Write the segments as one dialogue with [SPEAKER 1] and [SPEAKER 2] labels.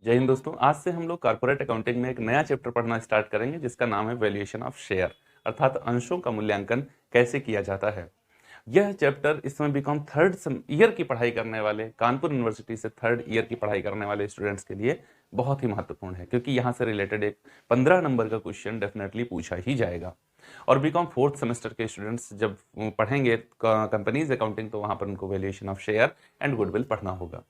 [SPEAKER 1] जय हिंद दोस्तों। आज से हम लोग कॉर्पोरेट अकाउंटिंग में एक नया चैप्टर पढ़ना स्टार्ट करेंगे जिसका नाम है वैल्यूएशन ऑफ शेयर, अर्थात अंशों का मूल्यांकन कैसे किया जाता है। यह चैप्टर इस समय बीकॉम थर्ड ईयर की पढ़ाई करने वाले, कानपुर यूनिवर्सिटी से थर्ड ईयर की पढ़ाई करने वाले स्टूडेंट्स के लिए बहुत ही महत्वपूर्ण है, क्योंकि यहाँ से रिलेटेड एक 15 नंबर का क्वेश्चन डेफिनेटली पूछा ही जाएगा। और बीकॉम फोर्थ सेमेस्टर के स्टूडेंट्स जब पढ़ेंगे कंपनीज अकाउंटिंग, तो वहाँ पर उनको valuation of share and goodwill पढ़ना होगा।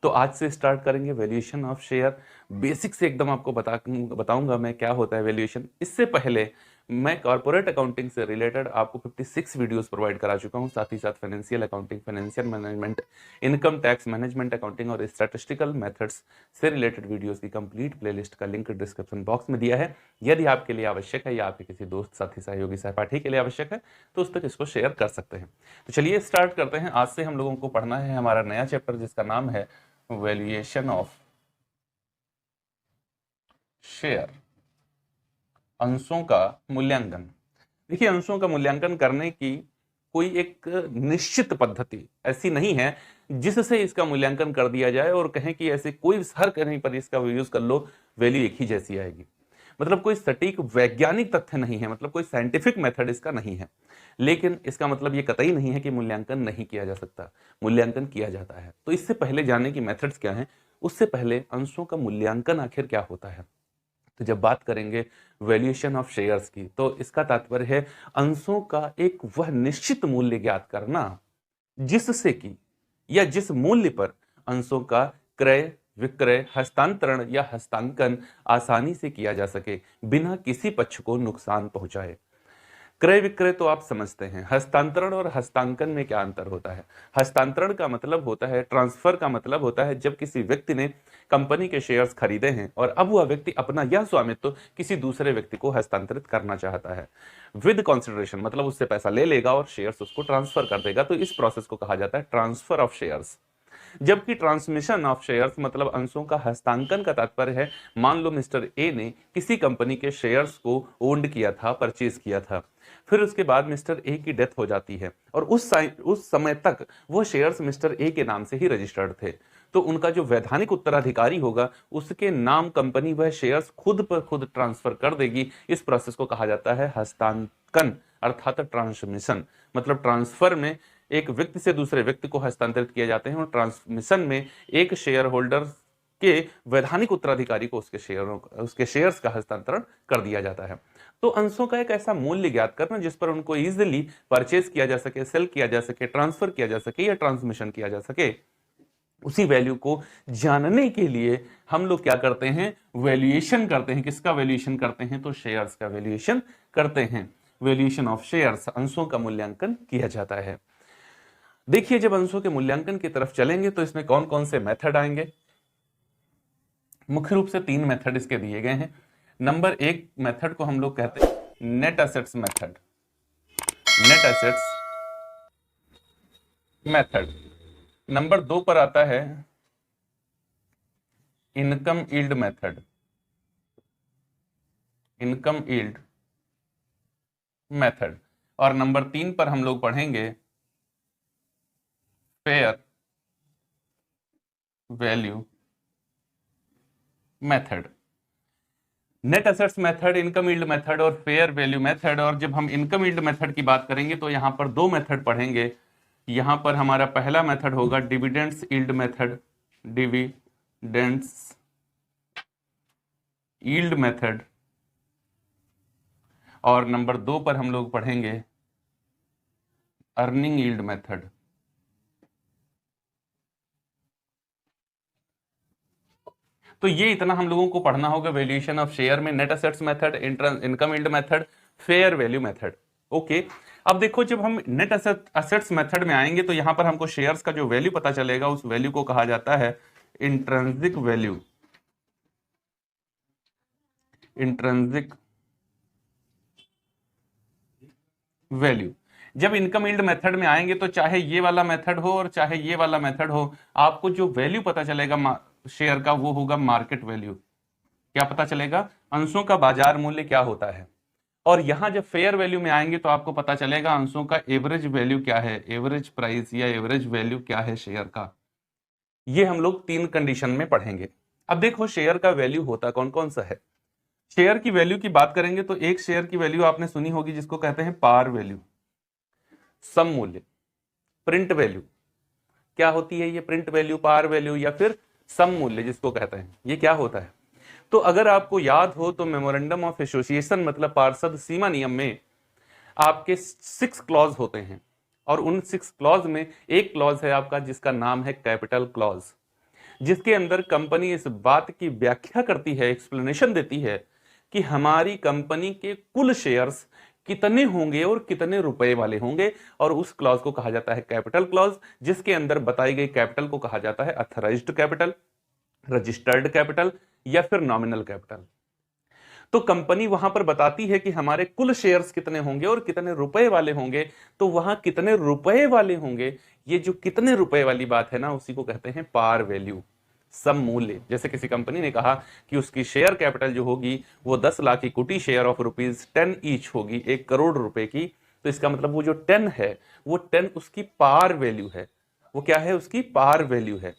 [SPEAKER 1] तो आज से स्टार्ट करेंगे वैल्यूएशन ऑफ शेयर। बेसिक से एकदम आपको बताऊंगा मैं क्या होता है वैल्यूएशन। इससे पहले मैं कॉर्पोरेट अकाउंटिंग से रिलेटेड आपको 56 वीडियोस प्रोवाइड करा चुका हूं, साथ ही साथ financial accounting, financial management, income tax management accounting और स्टैटिस्टिकल मेथड्स से रिलेटेड वीडियोस की कंप्लीट प्लेलिस्ट का लिंक डिस्क्रिप्शन बॉक्स में दिया है। यदि आपके लिए आवश्यक है या आपके किसी दोस्त, साथी, सहयोगी, सहपाठी के लिए आवश्यक है तो उस तक इसको शेयर कर सकते हैं। तो चलिए स्टार्ट करते हैं। आज से हम लोगों को पढ़ना है हमारा नया चैप्टर जिसका नाम है वैल्यूएशन ऑफ शेयर, अंशों का मूल्यांकन। देखिए, अंशों का मूल्यांकन करने की कोई एक निश्चित पद्धति ऐसी नहीं है जिससे इसका मूल्यांकन कर दिया जाए और कहें कि ऐसे कोई हर कहीं पर इसका यूज कर लो, वैल्यू एक ही जैसी आएगी। मतलब कोई सटीक वैज्ञानिक तथ्य नहीं है, मतलब कोई साइंटिफिक मेथड इसका नहीं है। लेकिन इसका मतलब ये कतई नहीं है कि मूल्यांकन नहीं किया जा सकता, मूल्यांकन किया जाता है। तो इससे पहले जानने की मेथड्स क्या हैं, उससे पहले अंशों का मूल्यांकन आखिर क्या होता है। तो जब बात करेंगे वैल्यूएशन ऑफ शेयर्स की, तो इसका तात्पर्य है अंशों का एक वह निश्चित मूल्य ज्ञात करना जिससे कि या जिस मूल्य पर अंशों का क्रय, विक्रय, हस्तांतरण या हस्तांकन आसानी से किया जा सके, बिना किसी पक्ष को नुकसान पहुंचाए। क्रय विक्रय तो आप समझते हैं। हस्तांतरण और हस्तांकन में क्या अंतर होता है? हस्तांतरण का मतलब होता है, ट्रांसफर का मतलब होता है जब किसी व्यक्ति ने कंपनी के शेयर्स खरीदे हैं और अब वह व्यक्ति अपना यह स्वामित्व किसी दूसरे व्यक्ति को हस्तांतरित करना चाहता है। विद कंसिडरेशन मतलब उससे पैसा ले लेगा और शेयर्स उसको ट्रांसफर कर देगा। तो इस प्रोसेस को कहा जाता है ट्रांसफर ऑफ शेयर्स। जबकि ट्रांसमिशन ऑफ शेयर्स मतलब अंशों का हस्तांकन का तात्पर्य है, मान लो मिस्टर ए ने किसी कंपनी के शेयर्स को ओन्ड किया था, परचेज किया था, फिर उसके बाद मिस्टर ए की डेथ हो जाती है और उस समय तक वो शेयर्स मिस्टर ए के नाम से ही रजिस्टर्ड थे। तो उनका जो वैधानिक उत्तराधिकारी होगा उसके नाम कंपनी वह शेयर्स खुद पर खुद ट्रांसफर कर देगी। इस प्रोसेस को कहा जाता है हस्तांकन अर्थात ट्रांसमिशन। मतलब ट्रांसफर में एक व्यक्ति से दूसरे व्यक्ति को हस्तांतरित किए जाते हैं और ट्रांसमिशन में एक शेयर होल्डर के वैधानिक उत्तराधिकारी को उसके शेयर्स का हस्तांतरण कर दिया जाता है। तो अंशों का एक ऐसा मूल्य ज्ञात करना जिस पर उनको इजीली परचेज किया जा सके, सेल किया जा सके, ट्रांसफर किया जा सके या ट्रांसमिशन किया जा सके, उसी वैल्यू को जानने के लिए हम लोग क्या करते हैं, वैल्यूएशन करते हैं। किसका वैल्यूएशन करते हैं? तो शेयर्स का वैल्यूएशन करते हैं। वैल्यूएशन ऑफ शेयर्स, अंशों का मूल्यांकन किया जाता है। देखिए, जब अंशों के मूल्यांकन की तरफ चलेंगे तो इसमें कौन कौन से मेथड आएंगे। मुख्य रूप से 3 मेथड इसके दिए गए हैं। नंबर 1 मेथड को हम लोग कहते हैं net assets method. Net assets method. Number 2 पर आता है income yield method. Income yield method. और नंबर 3 पर हम लोग पढ़ेंगे fair value method. Net assets method, income yield method और फेयर वैल्यू मेथड। और जब हम इनकम यील्ड मेथड की बात करेंगे तो यहां पर 2 मेथड पढ़ेंगे। यहां पर हमारा पहला मेथड होगा dividends yield method, dividends yield method. और नंबर 2 पर हम लोग पढ़ेंगे अर्निंग यील्ड मेथड। तो ये इतना हम लोगों को पढ़ना होगा वैल्यूएशन ऑफ शेयर में। Net assets method, income yield method, fair value method. Okay, अब देखो, जब हम नेट एसेट्स मेथड में आएंगे तो यहां पर हमको शेयर्स का जो वैल्यू पता चलेगा उस वैल्यू को कहा जाता है इंट्रिंसिक वैल्यू। Intrinsic value. जब इनकम यील्ड मेथड में आएंगे तो चाहे ये वाला मेथड हो और चाहे ये वाला मेथड हो, आपको जो वैल्यू पता चलेगा शेयर का वो होगा मार्केट वैल्यू। क्या पता चलेगा? अंशों का बाजार मूल्य क्या होता है। और यहां जब फेयर वैल्यू में आएंगे तो आपको पता चलेगा अंशों का एवरेज वैल्यू क्या है, एवरेज प्राइस या एवरेज वैल्यू क्या है शेयर का। ये हम लोग 3 कंडीशन में पढ़ेंगे। अब देखो शेयर का वैल्यू होता कौन कौन सा है। शेयर की वैल्यू की बात करेंगे तो एक शेयर की वैल्यू आपने सुनी होगी जिसको कहते हैं पार वैल्यू, सम मूल्य। प्रिंट वैल्यू क्या होती है, ये प्रिंट वैल्यू, पार वैल्यू या फिर सम मूल्य जिसको कहते हैं, ये क्या होता है। तो अगर आपको याद हो तो मेमोरेंडम ऑफ एसोसिएशन मतलब पार्षद सीमा नियम में आपके 6 क्लॉज होते हैं और उन 6 क्लॉज में एक क्लॉज है आपका जिसका नाम है कैपिटल क्लॉज, जिसके अंदर कंपनी इस बात की व्याख्या करती है, एक्सप्लेनेशन देती है कि हमारी कंपनी के कुल शेयर्स कितने होंगे और कितने रुपए वाले होंगे, और उस क्लॉज को कहा जाता है कैपिटल क्लॉज, जिसके अंदर बताई गई कैपिटल को कहा जाता है अथराइज्ड कैपिटल, रजिस्टर्ड कैपिटल या फिर नॉमिनल कैपिटल। तो कंपनी वहां पर बताती है कि हमारे कुल शेयर्स कितने होंगे और कितने रुपए वाले होंगे, तो वहां कितने रुपए वाले होंगे, ये जो कितने रुपए वाली बात है ना, उसी को कहते हैं पार वैल्यू, सम मूल्य। जैसे किसी कंपनी ने कहा कि उसकी शेयर कैपिटल जो होगी वो 10 lakh equity share of ₹10 each होगी, 1 करोड़ रुपए की, तो इसका मतलब वो जो 10 है वो 10 उसकी पार वैल्यू है। वो क्या है, उसकी पार वैल्यू है।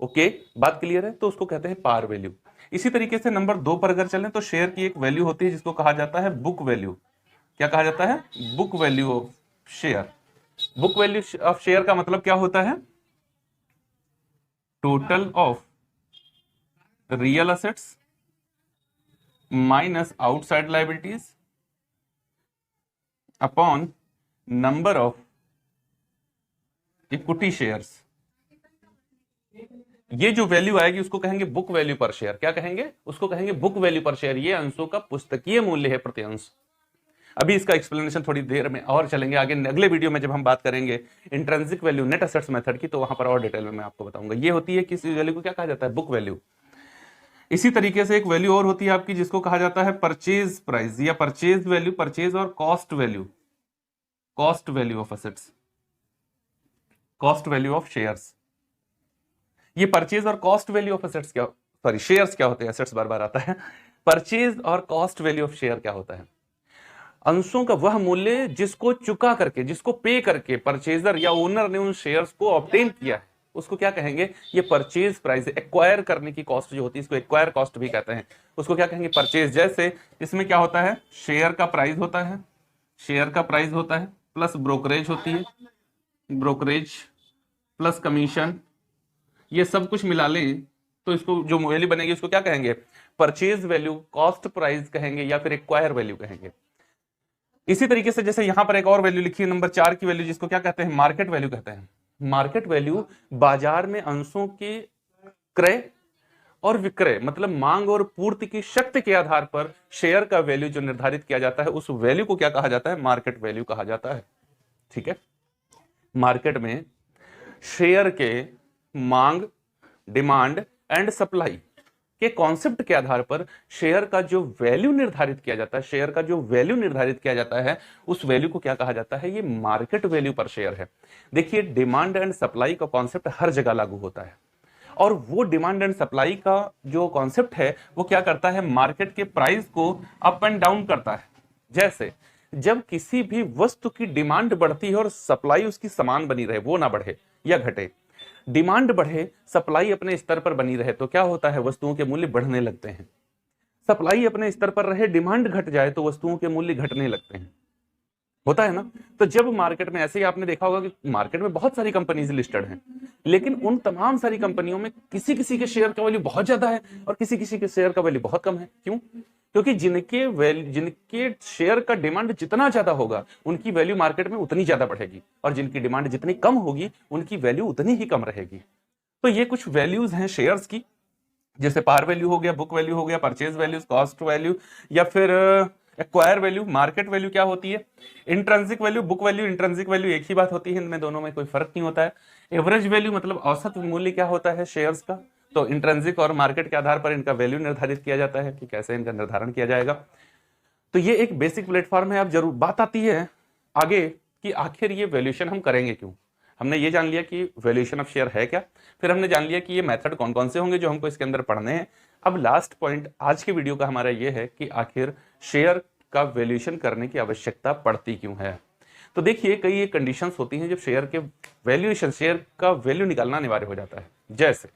[SPEAKER 1] ओके, बात क्लियर है, तो उसको कहते हैं पार वैल्यू। इसी तरीके से नंबर 2 पर अगर चलें तो शेयर की एक वैल्यू होती है जिसको कहा जाता है बुक वैल्यू। क्या कहा जाता है, book value of share. Book value of share का मतलब क्या होता है, total of real assets minus outside liabilities upon number of equity shares. ये जो वैल्यू आएगी उसको कहेंगे बुक वैल्यू पर शेयर। क्या कहेंगे, उसको कहेंगे बुक वैल्यू पर शेयर। ये अंशों का पुस्तकीय मूल्य है प्रति अंश। अभी इसका एक्सप्लेनेशन थोड़ी देर में और चलेंगे आगे, अगले वीडियो में जब हम बात करेंगे intrinsic value net assets method की, तो वहां पर और डिटेल में मैं आपको बताऊंगा। ये होती है किस वैल्यू को क्या कहा जाता है, बुक वैल्यू। इसी तरीके से एक वैल्यू और होती है आपकी जिसको कहा जाता है परचेज प्राइस या परचेज वैल्यू, परचेज और cost value, cost value of assets, cost value of shares. ये परचेज और कॉस्ट वैल्यू ऑफ एसेट्स क्या, सॉरी शेयर्स क्या होते हैं, एसेट्स बार बार आता है। परचेज और कॉस्ट वैल्यू ऑफ शेयर क्या होता है, अंशों का वह मूल्य जिसको चुका करके, जिसको पे करके परचेजर या ओनर ने उन शेयर्स को ऑब्टेन किया है, उसको क्या कहेंगे, ये परचेज प्राइस। एक्वायर करने की कॉस्ट जो होती है इसको एक्वायर कॉस्ट भी कहते हैं, उसको क्या कहेंगे, परचेज। जैसे इसमें क्या होता है, शेयर का प्राइस होता है, शेयर का प्राइस होता है प्लस ब्रोकरेज होती है, ब्रोकरेज प्लस कमीशन, ये सब कुछ मिला लें तो इसको जो वैल्यू बनेगी उसको क्या कहेंगे, परचेज वैल्यू, कॉस्ट प्राइस कहेंगे या फिर एक्वायर वैल्यू कहेंगे। इसी तरीके से जैसे यहां पर एक और वैल्यू लिखी है नंबर 4 की वैल्यू, जिसको क्या कहते हैं, मार्केट वैल्यू कहते हैं। मार्केट वैल्यू बाजार में अंशों के क्रय और विक्रय मतलब मांग और पूर्ति की शक्ति के आधार पर शेयर का वैल्यू जो निर्धारित किया जाता है, उस वैल्यू को क्या कहा जाता है, मार्केट वैल्यू कहा जाता है। ठीक है, मार्केट में शेयर के मांग, डिमांड एंड सप्लाई के कॉन्सेप्ट के आधार पर शेयर का जो वैल्यू निर्धारित किया जाता है, शेयर का जो वैल्यू निर्धारित किया जाता है, उस वैल्यू को क्या कहा जाता है, ये मार्केट वैल्यू पर शेयर है। देखिए डिमांड एंड सप्लाई का कॉन्सेप्ट हर जगह लागू होता है, और वो डिमांड एंड सप्लाई का जो कॉन्सेप्ट है वो क्या करता है, मार्केट के प्राइस को अप एंड डाउन करता है। जैसे जब किसी भी वस्तु की डिमांड बढ़ती है और सप्लाई उसकी समान बनी रहे, वो ना बढ़े या घटे, डिमांड बढ़े सप्लाई अपने स्तर पर बनी रहे, तो क्या होता है, वस्तुओं के मूल्य बढ़ने लगते हैं। सप्लाई अपने स्तर पर रहे, डिमांड घट जाए तो वस्तुओं के मूल्य घटने लगते हैं, होता है ना। तो जब मार्केट में, ऐसे ही आपने देखा होगा कि मार्केट में बहुत सारी कंपनीज लिस्टेड हैं, लेकिन उन तमाम सारी कंपनियों में किसी किसी के शेयर का वैल्यू बहुत ज्यादा है और किसी किसी के शेयर का वैल्यू बहुत कम है। क्यों, क्योंकि जिनके शेयर का डिमांड जितना ज्यादा होगा उनकी वैल्यू मार्केट में उतनी ज्यादा बढ़ेगी, और जिनकी डिमांड जितनी कम होगी उनकी वैल्यू उतनी ही कम रहेगी। तो ये कुछ वैल्यूज हैं शेयर्स की, जैसे पार वैल्यू हो गया, बुक वैल्यू हो गया, परचेज वैल्यू, कॉस्ट वैल्यू या फिर एक्वायर वैल्यू। मार्केट वैल्यू क्या होती है, intrinsic value, book value, intrinsic value एक ही बात होती है, इनमें दोनों में कोई फर्क नहीं होता है। एवरेज वैल्यू मतलब औसत मूल्य क्या होता है शेयर्स का, तो इंट्रिंसिक और मार्केट के आधार पर इनका वैल्यू निर्धारित किया जाता है कि कैसे इनका निर्धारण किया जाएगा। तो ये एक बेसिक प्लेटफॉर्म है। अब जरूर बात आती है आगे कि आखिर ये वैल्यूएशन हम करेंगे क्यों। हमने ये जान लिया कि वैल्यूएशन ऑफ शेयर है क्या, फिर हमने जान लिया कि ये मेथड कौन कौन से होंगे जो हमको इसके अंदर पढ़ने हैं। अब लास्ट पॉइंट आज के वीडियो का हमारा ये है कि आखिर शेयर का वैल्यूएशन करने की आवश्यकता पड़ती क्यों है। तो देखिए कई एक कंडीशंस होती हैं जब शेयर के वैल्यूएशन, शेयर का वैल्यू निकालना अनिवार्य हो जाता है। जैसे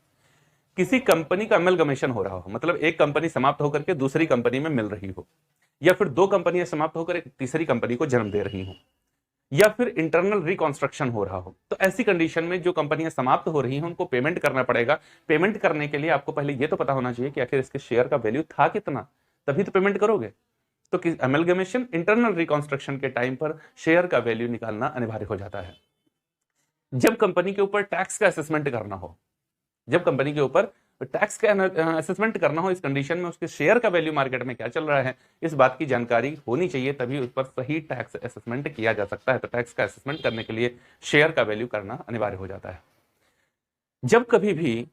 [SPEAKER 1] किसी कंपनी का अमलगमेशन हो रहा हो, मतलब एक कंपनी समाप्त होकर के दूसरी कंपनी में मिल रही हो, या फिर दो कंपनियां समाप्त होकर एक तीसरी कंपनी को जन्म दे रही हो, या फिर इंटरनल रिकंस्ट्रक्शन हो रहा हो, तो ऐसी कंडीशन में जो कंपनियां समाप्त हो रही हैं उनको पेमेंट करना पड़ेगा। पेमेंट करने के लिए आपको पहले यह तो पता होना चाहिए कि आखिर इसके शेयर का वैल्यू था कितना, तभी तो पेमेंट करोगे। तो अमलगमेशन, इंटरनल रिकंस्ट्रक्शन के टाइम पर शेयर का वैल्यू निकालना अनिवार्य हो जाता है। जब कंपनी के ऊपर टैक्स का असेसमेंट करना हो, जब कंपनी के ऊपर टैक्स का असेसमेंट करना हो, इस कंडीशन में उसके शेयर का वैल्यू मार्केट में क्या चल रहा है, इस बात की जानकारी होनी चाहिए, तभी उस पर सही टैक्स असेसमेंट किया जा सकता है। तो टैक्स का असेसमेंट करने के लिए शेयर का वैल्यू करना अनिवार्य हो जाता है। जब कभी भी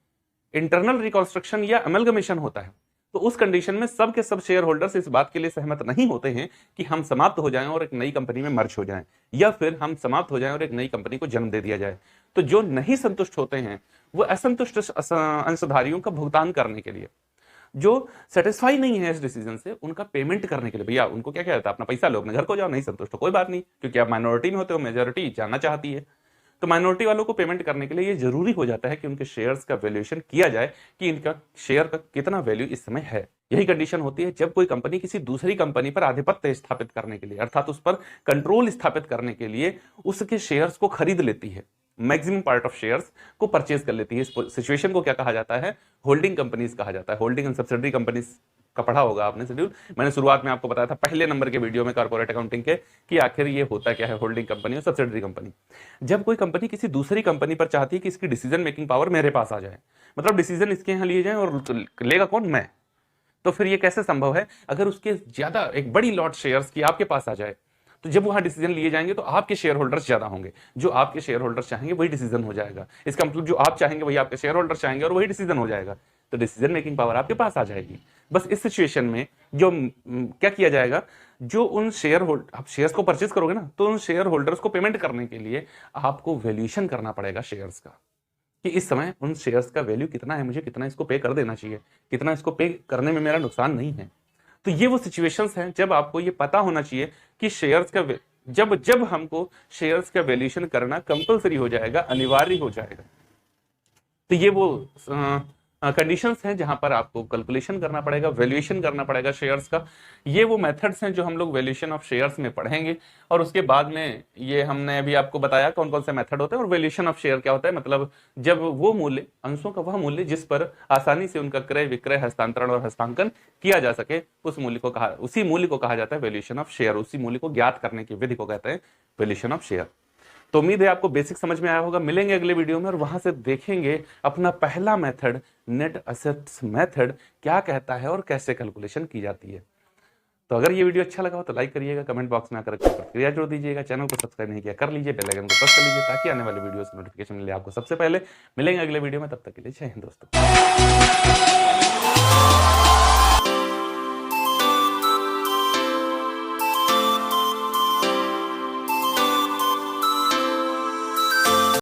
[SPEAKER 1] इंटरनल रिकंस्ट्रक्शन या अमलगमेशन होता है तो उस कंडीशन में सब के सब शेयर होल्डर्स इस बात के लिए सहमत नहीं होते हैं कि हम समाप्त हो जाएं और एक नई कंपनी में मर्ज हो जाएं, या फिर हम समाप्त हो जाएं और एक नई कंपनी को जन्म दे दिया जाए। तो जो नहीं संतुष्ट होते हैं वो असंतुष्ट अंशधारियों का भुगतान करने के लिए, जो सेटिस्फाई नहीं है इस डिसीजन से, उनका पेमेंट करने के लिए, भैया उनको क्या कहता है, अपना पैसा लो, अपने घर को जाओ, नहीं संतुष्ट हो कोई बात नहीं, क्योंकि आप माइनॉरिटी में होते हो, मेजोरिटी जानना चाहती है। तो माइनॉरिटी वालों को पेमेंट करने के लिए ये जरूरी हो जाता है कि उनके शेयर्स का वैल्यूएशन किया जाए कि इनका शेयर का कितना वैल्यू इस समय है। यही कंडीशन होती है जब कोई कंपनी किसी दूसरी कंपनी पर आधिपत्य स्थापित करने के लिए, अर्थात उस पर कंट्रोल स्थापित करने के लिए उसके शेयर्स को खरीद लेती है, मैक्सिमम पार्ट ऑफ शेयर्स को परचेज कर लेती है। इस सिचुएशन को क्या कहा जाता है, होल्डिंग कंपनीज कहा जाता है। होल्डिंग एंड सब्सिडरी कंपनीज का पढ़ा होगा आपने शेड्यूल, मैंने शुरुआत में आपको बताया था पहले नंबर के वीडियो में कॉर्पोरेट अकाउंटिंग के, कि आखिर ये होता क्या है होल्डिंग कंपनी और सब्सिडरी कंपनी। जब कोई कंपनी किसी दूसरी कंपनी पर चाहती है कि इसकी डिसीजन मेकिंग पावर मेरे पास आ जाए, मतलब डिसीजन इसके यहाँ लिए जाए और लेगा कौन, मैं, तो फिर ये कैसे संभव है, अगर उसके ज्यादा एक बड़ी लॉट शेयर्स की आपके पास आ जाए, तो जब वहां डिसीजन लिए जाएंगे तो आपके शेयर होल्डर्स ज्यादा होंगे, जो आपके शेयर होल्डर्स चाहेंगे वही डिसीजन हो जाएगा। इसका मतलब जो आप चाहेंगे वही आपके शेयर होल्डर्स चाहेंगे और वही डिसीजन हो जाएगा, तो डिसीजन मेकिंग पावर आपके पास आ जाएगी। बस इस सिचुएशन में जो क्या किया जाएगा, जो उन शेयर होल्डर, आप शेयर्स को परचेज करोगे ना, तो उन शेयर होल्डर्स को पेमेंट करने के लिए आपको वैल्यूएशन करना पड़ेगा शेयर्स का, कि इस समय उन शेयर्स का वैल्यू कितना है, मुझे कितना इसको पे कर देना चाहिए, कितना इसको पे करने में मेरा नुकसान नहीं है। तो ये वो सिचुएशंस हैं जब आपको ये पता होना चाहिए कि शेयर्स का जब हमको शेयर्स का वैल्यूएशन करना कंपलसरी हो जाएगा, अनिवार्य हो जाएगा। तो ये वो कंडीशंस हैं जहां पर आपको कैलकुलेशन करना पड़ेगा, वैल्यूएशन करना पड़ेगा शेयर्स का। ये वो मेथड्स हैं जो हम लोग वैल्यूएशन ऑफ शेयर्स में पढ़ेंगे, और उसके बाद में ये हमने अभी आपको बताया कौन कौन से मेथड होते हैं। और वैल्यूएशन ऑफ शेयर क्या होता है, मतलब जब वो मूल्य, अंशों का वह मूल्य जिस पर आसानी से उनका क्रय विक्रय हस्तांतरण और हस्तांकन किया जा सके, उसी मूल्य को कहा जाता है वैल्यूएशन ऑफ शेयर। उसी मूल्य को ज्ञात करने की विधि को कहते हैं वैल्यूएशन ऑफ शेयर। तो उम्मीद है आपको बेसिक समझ में आया होगा। मिलेंगे अगले वीडियो में और वहां से देखेंगे अपना पहला मेथड, नेट असेट्स मेथड क्या कहता है और कैसे कैलकुलेशन की जाती है। तो अगर ये वीडियो अच्छा लगा हो तो लाइक करिएगा, कमेंट बॉक्स में आकर प्रतिक्रिया जोड़ दीजिएगा, चैनल को सब्सक्राइब नहीं किया कर लीजिए, बेल आइकन को प्रेस कर लीजिए ताकि आने वाले वीडियोस की नोटिफिकेशन मिले आपको सबसे पहले। मिलेंगे अगले वीडियो में, तब तक के लिए जय हिंद दोस्तों।